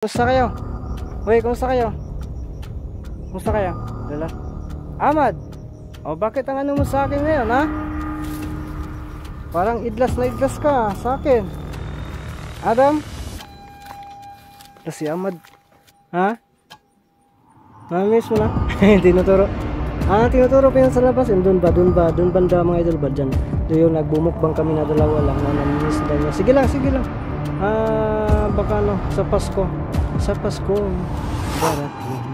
Kumusta kayo? Hoy, kumusta kayo? Kumusta kayo? Lala. Ahmad! O bakit ang ano mo sa akin ngayon, ha? Parang idlas na idlas ka sa akin. Adam? Ito si Ahmad. Ha? Namiss mo na? Tinuturo. Tinuturo pa yan sa labas. Doon ba? Doon banda mga idol ba dyan? Doon yung nagbumukbang kami na dalawa lang na namimiss daw niya. Sige lang. Baka no, sa Pasko darating.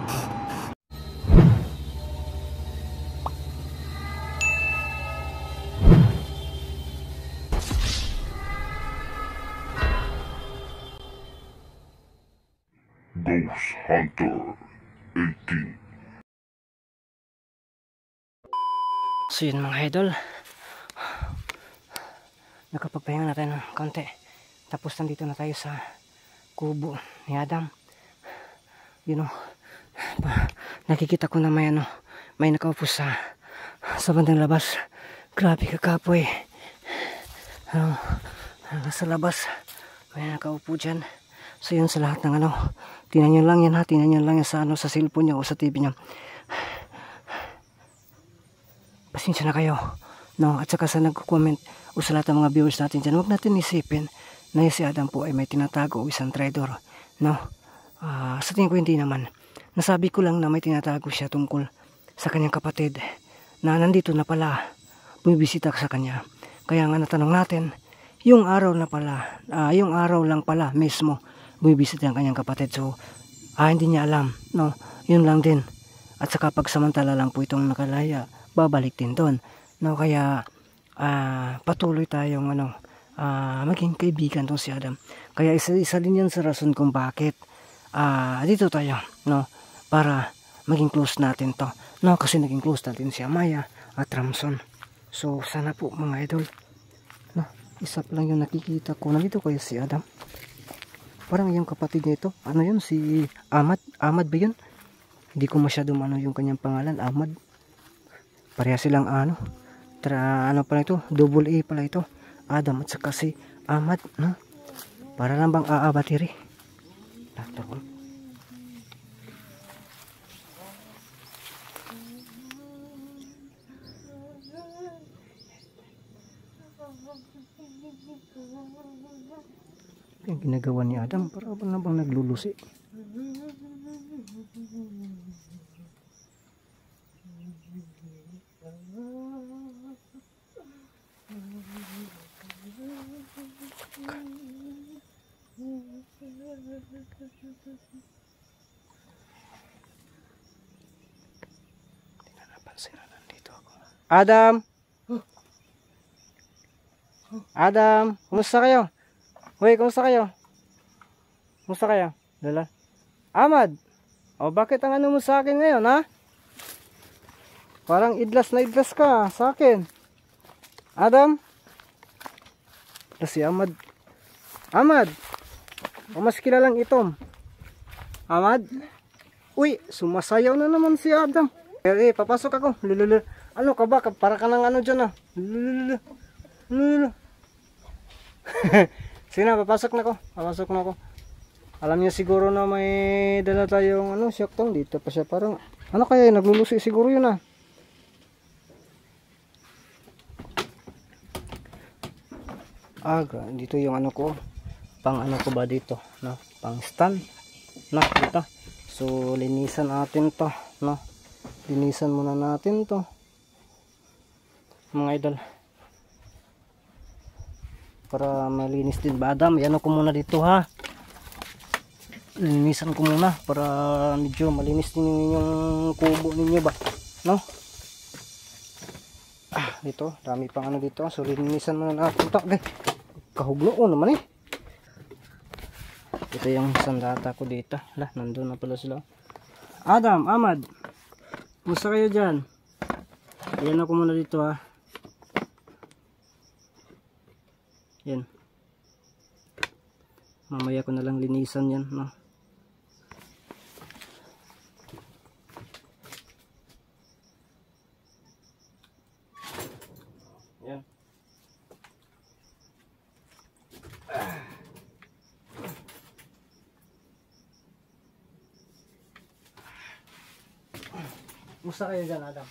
Ghost Hunter 18. So yun mga idol, nakapagpahinga na tayo ng konti. Tapos nandito na tayo sa kubo ni Adam. You know, nakikita ko na may nakaupo sa bandang labas. Grabe kakapoy. Sa labas may nakaupo dyan. So yun, sa lahat ng tingnan nyo lang yan ha. Tingnan nyo lang yan sa cellphone nyo o sa TV nyo. Pasensya na kayo, no? At saka sa nagko-comment o sa lahat ng mga viewers natin dyan, huwag natin isipin na si Adam po ay may tinatago o isang traitor, no? Sa tingin ko hindi naman. Nasabi ko lang na may tinatago siya tungkol sa kanyang kapatid na nandito na pala, bumibisita sa kanya. Kaya nga natanong natin, yung araw lang pala mismo bumibisita ang kanyang kapatid. So hindi niya alam, no? Yun lang din. At saka pagsamantala lang po itong nakalaya, babalik din doon, no? Kaya patuloy tayong maging kaibigan tong si Adam. Kaya isa din yan sa rason kung bakit dito tayo, no? Para maging close natin to, no? Kasi naging close natin si Amaya at Ramson. So sana po mga idol, no? Isa pa lang yung nakikita ko. Nandito kayo si Adam. Parang yung kapatid niya ito. Ano yun? Si Ahmad ba yun? Hindi ko masyadong yung kanyang pangalan. Ahmad. Pareha silang ano pala ito, double A pala ito, Adam at saka si Ahmad, no? Para lang bang battery. Yung ginagawa ni Adam, para bang naglulusi. Adam, kumusta kayo? Hoy, kumusta kayo? Lala. Ahmad, o bakit ang ano mo sa akin ngayon, ha? Parang idlas na idlas ka sa akin. Adam? Ito si Ahmad. O mas kilalang Itom. Ahmad? Uy, sumasayaw na naman si Adam. Papasok ako. Lululu. Ano ka ba? Para ka ng dyan, Lululu. Sige na, papasok na ako. Alam niya siguro na may dala tayong syaktong. Dito pa siya parang kaya naglulusi siguro yun, dito yung ko, pang ko ba dito, no? Pang stand, no? Dito. So linisan natin to, no? Linisan muna natin to mga idol, para malinis din ba Adam. Yan ko muna dito, ha. Linisan ko muna para medyo malinis din yung kubo ninyo ba, no? Dito, dami pang dito. So linisan muna natin to. Kahugno naman ito yung sandata ko dito. Nandun na pala sila. Adam, Ahmad, kumusta kayo dyan? Ayan ako muna dito, ha. Yan, mamaya ko na lang linisan yan, no? Yan. Musta kayo dyan, Adam?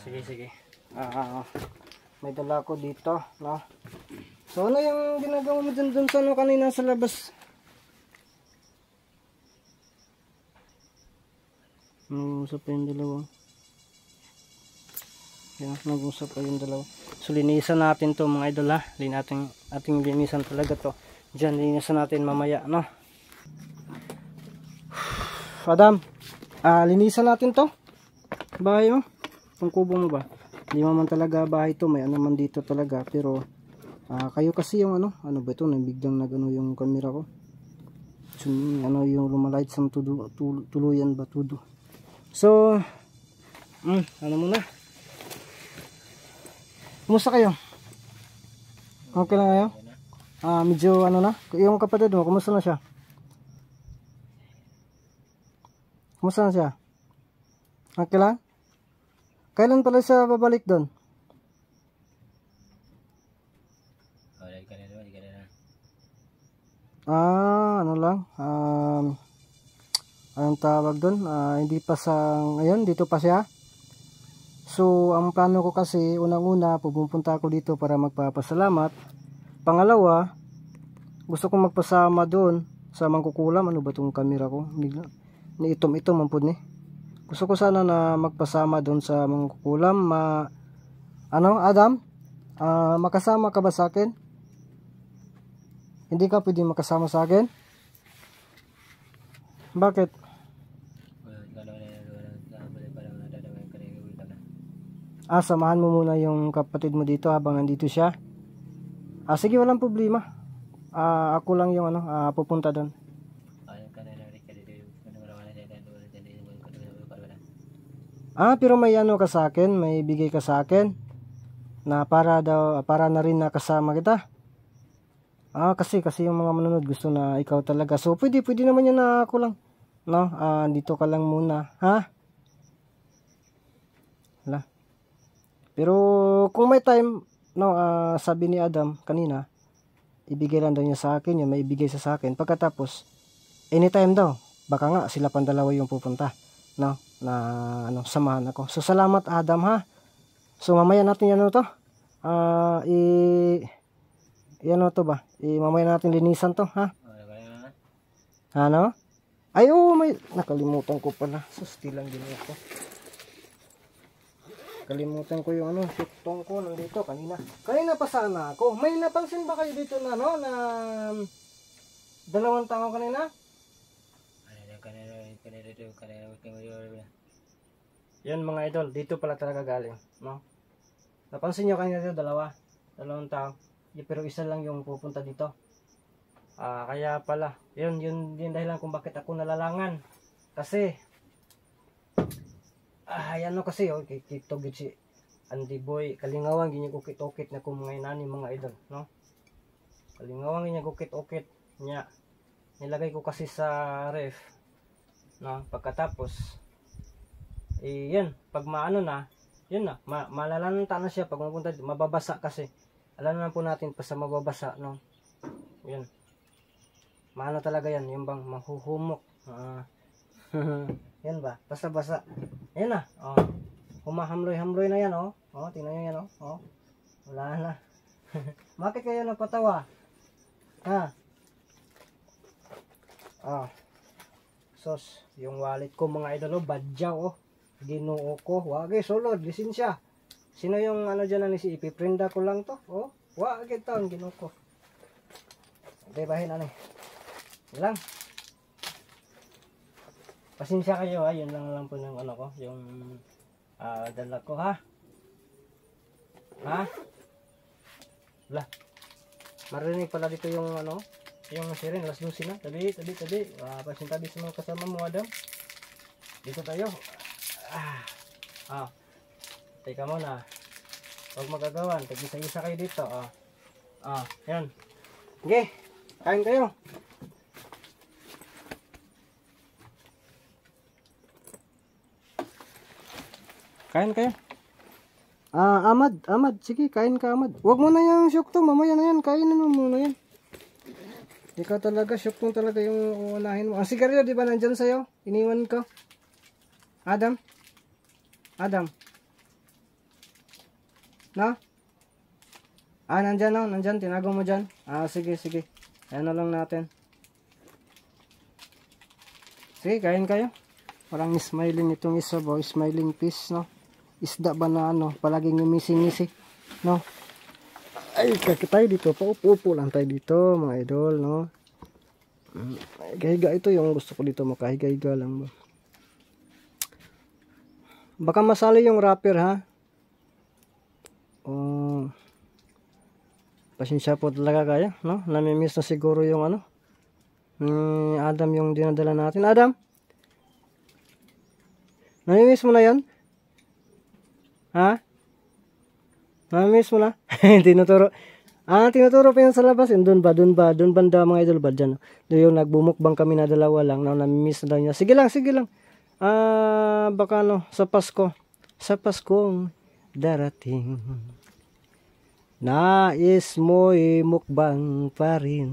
Sige, sige. May dala ko dito, no? So, ano yung ginagawa mo dun sa ano kanina sa labas? Nag-usap pa yung dalawa. Yan, nag-usap pa yung dalawa. So, linisan natin to mga idol, ha? Ating linisan talaga to. Diyan, linisan natin mamaya, no? Adam, linisan natin to. Bahay mo. Itong kubo mo ba? Hindi man talaga bahay to. May ano man dito talaga. Pero, kayo kasi yung ano ba ito? Biglang nag-ano yung camera ko. So, ano yung lumalight sa tuluyan ba? Tudo. So, ano muna? Kumusta kayo? Okay lang kayo? Medyo ano na? Yung kapatid mo, kumusta na siya? Kumusta na siya? Okay lang? Kailan pala siya babalik doon? Ano lang? Anong tawag doon? Hindi pa sa ngayon, dito pa siya. So, ang plano ko kasi, unang-una, pupunta ako dito para magpapasalamat. Pangalawa, gusto kong magpasama doon sa mangkukulam. Ano ba itong camera ko? Ni itom-itom ang pud ni. Gusto ko sana na magpasama doon sa mangkukulam. Ano, Adam? Makasama ka ba sa akin? Hindi ka pwede makasama sa akin? Bakit? Samahan mo muna yung kapatid mo dito habang nandito siya. Sige, walang problema. Ako lang yung pupunta doon. Pero may ano ka sa akin, may bigay ka sa akin na para na rin nakasama kita. Kasi yung mga manunod gusto na ikaw talaga. So pwede naman yan na ako lang. No, dito ka lang muna, ha? Wala. Pero kung may time, no, sabi ni Adam kanina, ibigay lang daw niya sa akin, yung may ibigay sa akin. Pagkatapos, anytime daw, baka nga sila pandalawa yung pupunta, no, na samahan ako. So salamat Adam, ha. So mamaya natin yan to. Ano to ba? Mamaya natin linisan to, ha. Ano? Ay, may nakalimutan ko pala. Sustilan din ako. Kalimutan ko yung sutong ko nandito kanina. Kanina pa sana ako. May napansin ba kayo dito na na dalawang tao kanina? Yan mga idol, dito pala talaga galing, no? Napansin nyo kanina dito dalawang tao. Pero isa lang yung pupunta dito. Kaya pala, yun dahilan kung bakit ako nalalangan. Kasi kasi kitogit si Andy Boy kalingawan ginya ukit-ukit na kung mga inani mga idol, no? Kalingawan ginya ukit-ukit nya. Nilagay ko kasi sa ref, no? Pagkatapos yan, pag maano na, yun na, malalanta na siya pag mapunta dito, mababasa kasi. Alam naman po natin pa sa mababasa, no? Yan. Maano talaga yan, yung bang mahuhumok. Yan ba? Basa-basa. Yan na. Humahamloy-hamloy na yan, tingnan nyo yan, Wala na. Bakit kayo nagpatawa? Sos, yung wallet ko mga idol, badyaw, Ginoo ko. Wagay, sulod, lisensya. Sino yung dyan na si ipiprinda ko lang to? Wagay taon, Ginoo ko. Okay, bahin lang. Pasensya kayo, yun lang po yung ko, yung dala ko, ha? Wala. Marinig pala dito yung yung siren, alas 12 na. Tabi. Pasintabi sa mga kasama mo, Adam. Dito tayo. Teka muna. Huwag magagawan, tag-isa-isa kayo dito, yan. Okay, kain kayo. Kain kayo. Ahmad, sige, kain ka, Ahmad. Huwag mo na yung syukto, mamaya na yan, kainin mo muna yan. Ikaw talaga, syuktong talaga yung uunahin mo. Ang sigarilyo, di ba nandyan sa'yo? Iniwan ko. Adam? Adam? No? Nandyan no? Nandyan, tinago mo dyan. Sige, sige. Ayan na lang natin. Sige, kain kayo. Parang smiling itong isa ba? Smiling fish, no? Isda ba na ano? Palaging ngumisi-ngisi, no? Ay, kaya tayo dito. Paupo-upo lang tayo dito, mga idol, no? Higa ito yung gusto ko dito. Makahiga-higa lang ba? Baka masali yung wrapper, ha? Pasensya po talaga kayo, no? Namimiss na siguro yung ano? Ni Adam yung dinadala natin. Adam? Namimiss mo na yun? Ha? Namimiss mo na? Tinuturo. Tinuturo pa yan sa labas. Doon ba? Doon banda mga idol ba? Dyan. Doon yung nagbumukbang kami na dalawa lang. No? Namimiss na daw niya. Sige lang, sige lang. Baka no, sa Pasko. Sa Paskong darating. Nais mo'y mukbang pa rin.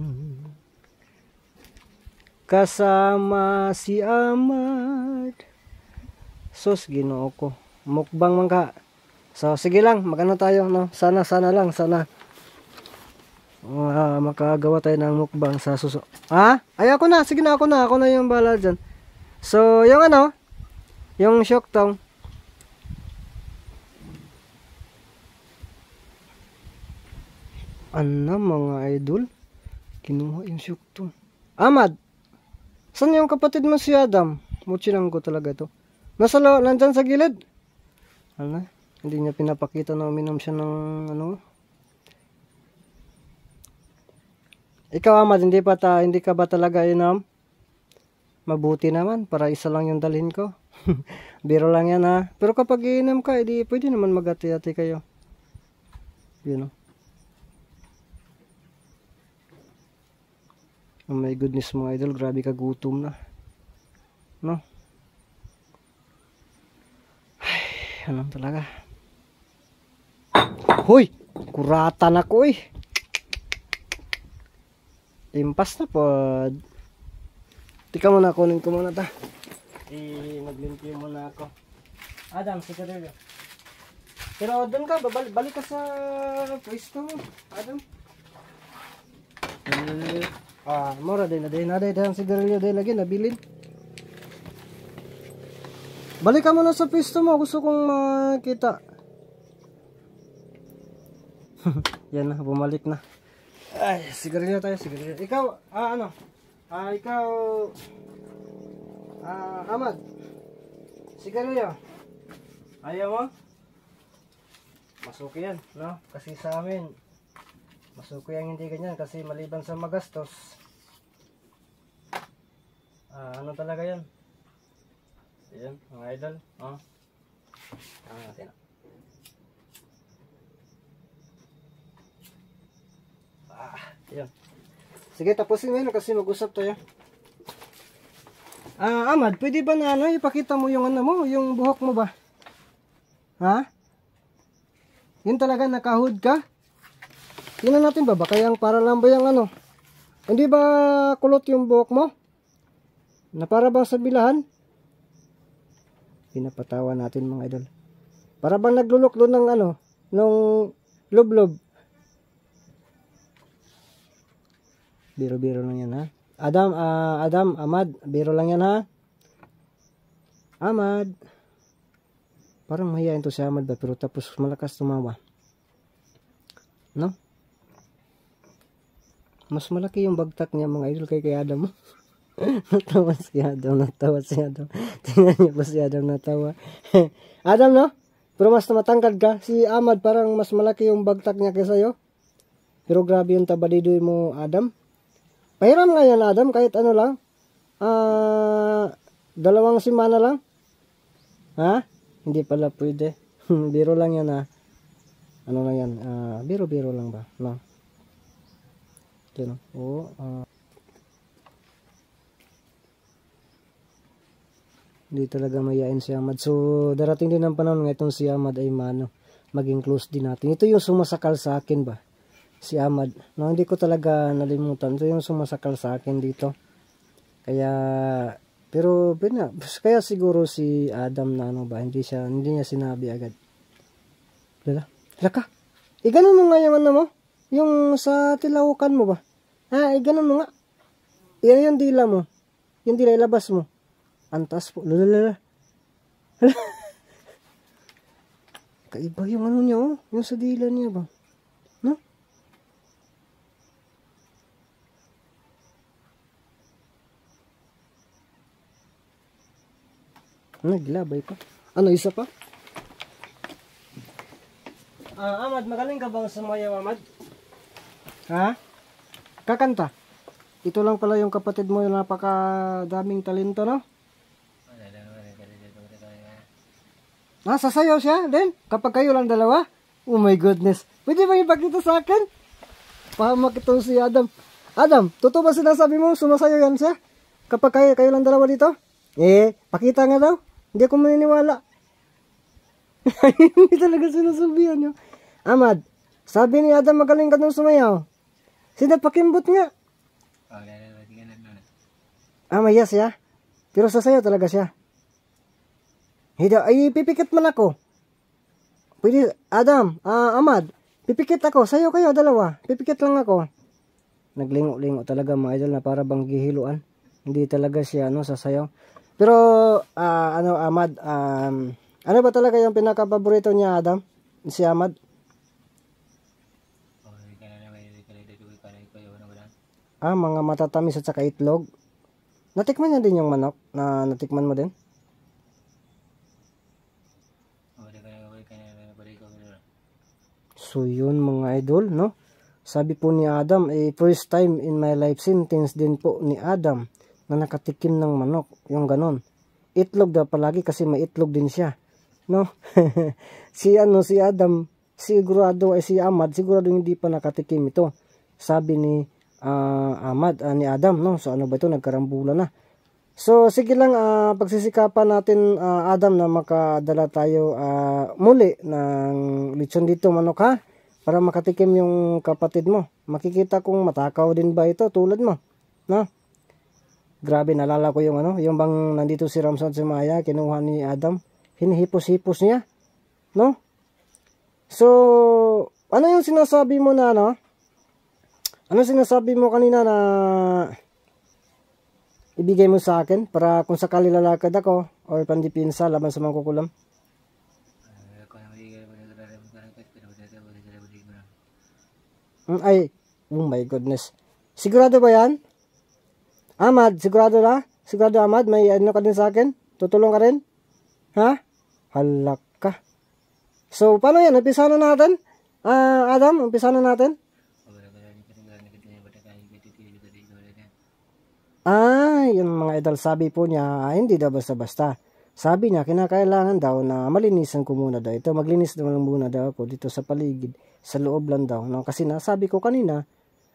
Kasama si Amad. Sus, Ginoo ko. Mukbang man ka. So, sige lang, magano tayo, no? Sana lang, sana. Makagawa tayo ng mukbang sa suso. Ay, ako na, sige na, ako na yung bahala dyan. So, yung ano, yung syoktong. Ano, mga idol? Kinuha yung syoktong. Amad! Saan yung kapatid mo si Adam? Muchilang ko talaga ito. Nandyan sa gilid. Ano? Hindi niya pinapakita na uminom siya ng ano. Ikaw, Amad, hindi ka ba talaga inom? Mabuti naman, para isa lang yung dalhin ko. Biro lang yan, ha. Pero kapag iinom ka, edi pwede naman mag-ati-ati kayo. Yun, no? Oh my goodness, mga idol, grabe ka gutom na. No? Ay, ano talaga. Hoy! Kuratan ako eh. Impas na po. Tika muna, kunin ko muna ta. Naglimpyo muna ako. Adam, sigarilyo. Pero doon ka, balik ka sa pwesto mo. Adam. Mura din na ang sigarilyo din lagi, nabilin. Balik ka muna sa pwesto mo, gusto kong makita. Yan na, bumalik na. Ay, sigarilyo tayo, sigarilyo. Ikaw, ano? Ikaw, Amad. Sigarilyo. Ayaw mo? Masuki yan, no? Kasi sa amin, masuki ang hindi ganyan kasi maliban sa magastos. Ano talaga yan? Yan, mga idol. Natin. Yan. Sige, tapusin mo yun kasi mag-usap tayo. Amad, pwede ba na ano, ipakita mo yung ano mo, yung buhok mo ba? Ha? Yun talaga, nakahud ka? Tingnan natin ba, baka yung para lang ba yung ano? Hindi ba kulot yung buhok mo? Na para bang sa bilahan? Pinapatawa natin mga idol. Para bang naglulok doon ng ano, nung lublob. Biro-biro lang yan, ha? Adam, Amad, biro lang yan, ha? Amad. Parang mahihayin to si Amad ba, pero tapos malakas tumawa. No? Mas malaki yung bagtak niya, mga idol, kay Adam. Natawa si Adam. Tingnan niyo pa si Adam natawa. Adam, no? Pero mas matangkad ka. Si Amad parang mas malaki yung bagtak niya kaysa iyo. Pero grabe yung tabadidoy mo, Adam. Pahiram nga yan, Adam, kahit ano lang. 2 semana lang. Ha? Hindi pala pwede. Biro lang yan, ha? Ano lang yan? Biro-biro lang ba? No? Ito, no? Hindi talaga mayain si Amad. So, darating din ang panahon nga itong si Amad ay maging close din natin. Ito yung sumasakal sa akin ba? si Ahmad. No, hindi ko talaga nalimutan. So yung sumasakal sa akin dito. Kaya pero kaya siguro si Adam na ano ba, hindi niya sinabi agad. Laka. Ganun mo nga yung ano mo, yung sa tilahukan mo ba? Ganun mo nga. Yan yung dila mo. Yung dila ilabas mo. Antas po. Lalala. Kaiba yung ano niya, oh. Yung sa dila niya ba? No? Naglabay pa. Ano, isa pa? Ahmad, magaling ka bang sumayaw, Ahmad? Ha? Kakanta? Ito lang pala yung kapatid mo yung napakadaming talento, no? Sasayaw siya din? Kapag kayo lang dalawa? Oh my goodness. Pwede ba ipakita sa akin? Pahamak ito si Adam. Adam, totoo ba sinasabi mo? Sumasayaw yan siya? Kapag kayo lang dalawa dito? Pakita nga daw. Hindi ako maniniwala. Hindi talaga sinasabihan nyo. Ahmad, sabi ni Adam magaling ka nung sumayaw. Sinapakimbot nga. Mayas siya. Pero sasayaw talaga siya. Ay, pipikit man ako. Pwede, Adam, Ahmad, pipikit ako. Sayo kayo, dalawa. Pipikit lang ako. Naglingo-lingo talaga mga idol na para bang gihiluan. Hindi talaga siya, sasayaw. Pero, Ahmad, ano ba talaga yung pinaka-paborito niya, Adam? Si Ahmad? Mga matatamis at saka itlog. Natikman niya din yung manok? Natikman mo din? So yun mga idol, no? Sabi po ni Adam, first time in my life sentence din po ni Adam na nakatikim ng manok, yung ganon. Itlog daw palagi kasi may itlog din siya, no? si Adam, sigurado si Ahmad, sigurado hindi pa nakatikim ito. Sabi ni ni Adam, no? So ano ba ito, nagkarambulan na. So sige lang, pagsisikapan natin Adam na makadala tayo muli ng lechon dito manok, ha? Para makatikim yung kapatid mo. Makikita kong matakaw din ba ito tulad mo, no? Grabe, nalala ko yung yung bang nandito si Ramson si Maya, kinuha ni Adam, hinihipos-hipos niya, no? So ano yung sinasabi mo na ano sinasabi mo kanina na ibigay mo sa akin para kung sakali lalakad ako or pandipinsa laban sa mga kukulam? Oh my goodness. Sigurado ba yan? Ahmad, sigurado na? Sigurado Ahmad, may ano ka din sa akin? Tutulong ka rin? Ha? Halak ka. So, paano yan? Umpisa na natin? Adam, umpisa na natin? Yung mga idol, sabi po niya, hindi daw basta-basta. Sabi niya, kinakailangan daw na malinisan ko muna daw. Ito, maglinis naman muna daw ako dito sa paligid, sa loob lang daw. No? Kasi nasabi ko kanina,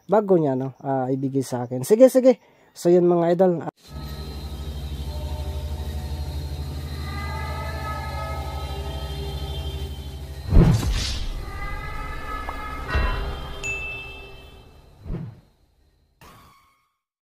bago niya ibigay sa akin. Sige. So yun mga idol.